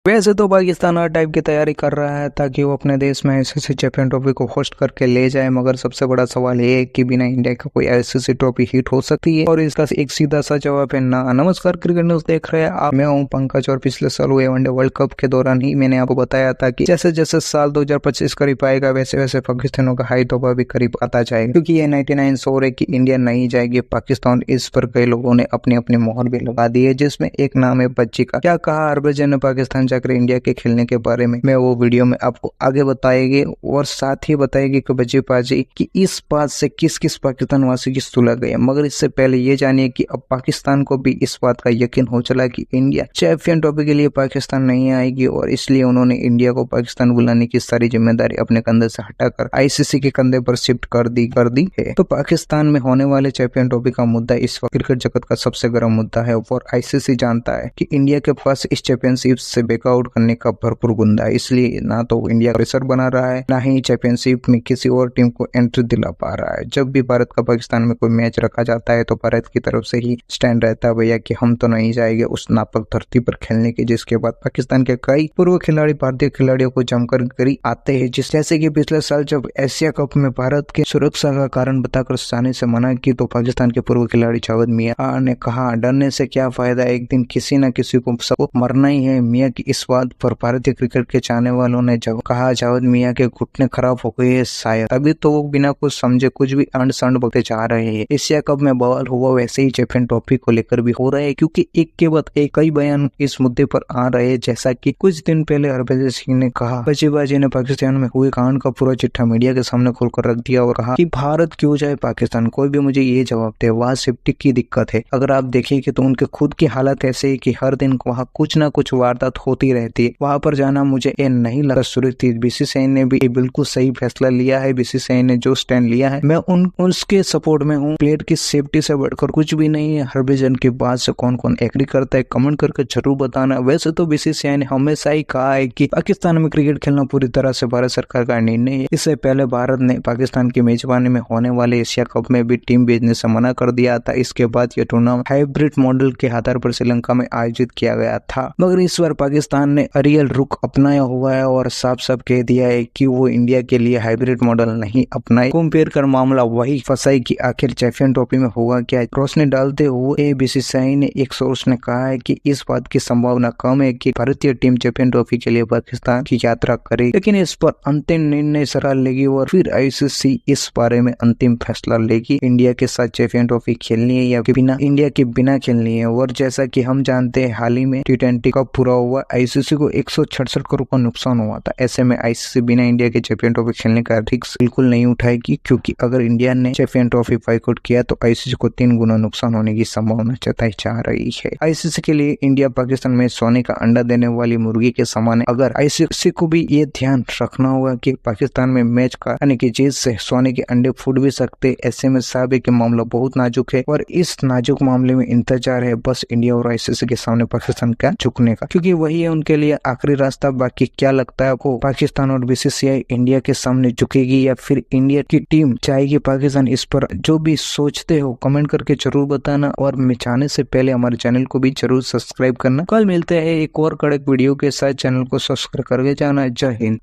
वैसे तो पाकिस्तान हर टाइप की तैयारी कर रहा है ताकि वो अपने देश में आईसीसी चैंपियन ट्रॉफी को होस्ट करके ले जाए, मगर सबसे बड़ा सवाल ये है कि बिना इंडिया का कोई आईसीसी ट्रॉफी हिट हो सकती है। और इसका एक सीधा सा जवाब है ना। नमस्कार, क्रिकेट न्यूज देख रहे हैं आप, मैं हूं पंकज। और पिछले साल हुए वनडे वर्ल्ड कप के दौरान ही मैंने आपको बताया था कि जैसे जैसे साल 2025 करीब आएगा वैसे वैसे पाकिस्तानों का हाई तोबा भी करीब आता जाएगा, क्योंकि ये 99 शोर है कि इंडिया नहीं जाएगी पाकिस्तान। इस पर कई लोगों ने अपनी अपनी मोहर भी लगा दी है, जिसमें एक नाम है बच्ची का। क्या कहा हरभजन ने पाकिस्तान जाकर इंडिया के खेलने के बारे में मैं वो वीडियो में आपको आगे बताएगी, और साथ ही बताएगी कि बच्ची पाजी कि इस बात से किस किस पाकिस्तान वासी की सुलह गई है। मगर इससे पहले ये जानिए कि अब पाकिस्तान को भी इस बात का यकीन हो चला कि इंडिया चैंपियन ट्रॉफी के लिए पाकिस्तान नहीं आएगी, और इसलिए उन्होंने इंडिया को पाकिस्तान बुलाने की सारी जिम्मेदारी अपने कंधे से हटाकर आईसीसी के कंधे पर शिफ्ट कर दी है। तो पाकिस्तान में होने वाले चैंपियन ट्रॉफी का मुद्दा इस वक्त क्रिकेट जगत का सबसे गर्म मुद्दा है, और आईसीसी जानता है कि इंडिया के पास इस चैंपियनशिप से बैकआउट करने का भरपूर गुंदा है। इसलिए ना तो इंडिया प्रेशर बना रहा है, ना ही चैंपियनशिप में किसी और टीम को एंट्री दिला पा रहा है। जब भी भारत का पाकिस्तान में कोई मैच रखा जाता है तो भारत की तरफ से ही स्टैंड रहता है भैया कि हम तो नहीं जाएंगे उस नापाक धरती पर खेलने की, जिसके बाद पाकिस्तान के कई पूर्व खिलाड़ी भारतीय खिलाड़ियों को जमकर करी आते हैं। जैसे कि पिछले साल जब एशिया कप में भारत की सुरक्षा का कारण बताकर जाने से मना की, तो पाकिस्तान के पूर्व खिलाड़ी जावेद मियां ने कहा डरने से क्या फायदा, एक दिन किसी न किसी को सबको मरना ही है। मियां की इस बात पर भारतीय क्रिकेट के चाहने वालों ने जब कहा जावेद मियां के घुटने खराब हो गए हैं शायद, तभी तो वो बिना कुछ समझे कुछ भी अंड संड बोलते जा रहे हैं। एशिया कप में बवाल हुआ, वैसे ही चैंपियन ट्रॉफी को लेकर भी हो रहा है, क्योंकि एक के बाद एक कई बयान इस मुद्दे पर आ रहे हैं। जैसा कि कुछ दिन पहले हरभजन सिंह ने कहा बल्लेबाजी ने पाकिस्तान में हुए कांड का पूरा चिट्ठा मीडिया के सामने खोलकर रख दिया और कहा कि भारत क्यों जाए पाकिस्तान, कोई भी मुझे ये जवाब दे, वहाँ सेफ्टी की दिक्कत है। अगर आप देखेंगे तो उनके खुद की हालत ऐसे है कि हर दिन वहाँ कुछ ना कुछ वारदात होती रहती है। वहाँ पर जाना मुझे ये नहीं लगा सुरक्षित। बीसीसीआई ने भी बिल्कुल सही फैसला लिया है। बीसीसीआई ने जो स्टैंड लिया है मैं उसके सपोर्ट में हूँ। प्लेयर की सेफ्टी से बढ़कर कुछ भी नहीं है। हरभजन की बात से कौन कौन एग्री करता है कमेंट करके जरूर बताना। वैसे तो बीसीसीआई ने हमेशा ही कहा है कि पाकिस्तान में क्रिकेट खेलना पूरी तरह से भारत सरकार का निर्णय है। इससे पहले भारत ने पाकिस्तान की मेजबानी में होने वाले एशिया कप में भी टीम भेजने से मना कर दिया था। इसके बाद यह टूर्नामेंट हाइब्रिड मॉडल के आधार पर श्रीलंका में आयोजित किया गया था, मगर इस बार पाकिस्तान ने अरियल रुख अपनाया हुआ है और साफ साफ कह दिया है कि वो इंडिया के लिए हाइब्रिड मॉडल नहीं अपनाए। कंपेयर कर मामला वही फंसाई कि आखिर चैंपियन ट्रॉफी में होगा क्या। रोशनी डालते हुए बीसीसीआई ने एक सोर्स ने कहा है कि इस बात की संभावना कम है कि भारतीय टीम चैंपियन ट्रॉफी के लिए पाकिस्तान की यात्रा करे, लेकिन इस पर अंतिम निर्णय सराह लेगी और फिर आईसीसी इस बारे में अंतिम फैसला लेगी इंडिया के साथ चैंपियन ट्रॉफी खेलनी है या बिना इंडिया के बिना खेलनी है। और जैसा कि हम जानते हैं हाल ही में T20 कप पूरा हुआ, आईसीसी को 166 करोड़ का नुकसान हुआ था। ऐसे में आईसीसी बिना इंडिया के चैंपियन ट्रॉफी खेलने का रिस्क बिल्कुल नहीं उठाएगी, क्योंकि अगर इंडिया ने चैंपियन ट्रॉफी बाइकआउट किया तो आईसीसी को 3 गुना नुकसान होने की संभावना जताई जा रही है। आईसीसी के लिए इंडिया पाकिस्तान में सोने का अंडा देने वाली मुर्गी के समान है। अगर आईसीसी को भी ये ध्यान रखना होगा कि पाकिस्तान में मैच का यानी कि जीत से सोने के अंडे फूट भी सकते। ऐसे में साहब कि मामला बहुत नाजुक है, और इस नाजुक मामले में इंतजार है बस इंडिया और आईसीसी के सामने पाकिस्तान का झुकने का, क्योंकि वही है उनके लिए आखिरी रास्ता। बाकी क्या लगता है आपको, पाकिस्तान और बीसीसीआई इंडिया के सामने झुकेगी या फिर इंडिया की टीम जाएगी पाकिस्तान? इस पर जो भी सोचते हो कमेंट करके जरूर बताना, और मैं जाने से पहले हमारे चैनल को भी जरूर सब्सक्राइब करना। कल मिलते हैं एक और कड़क वीडियो के साथ, चैनल को सब्सक्राइब करके जाना। जय हिंद।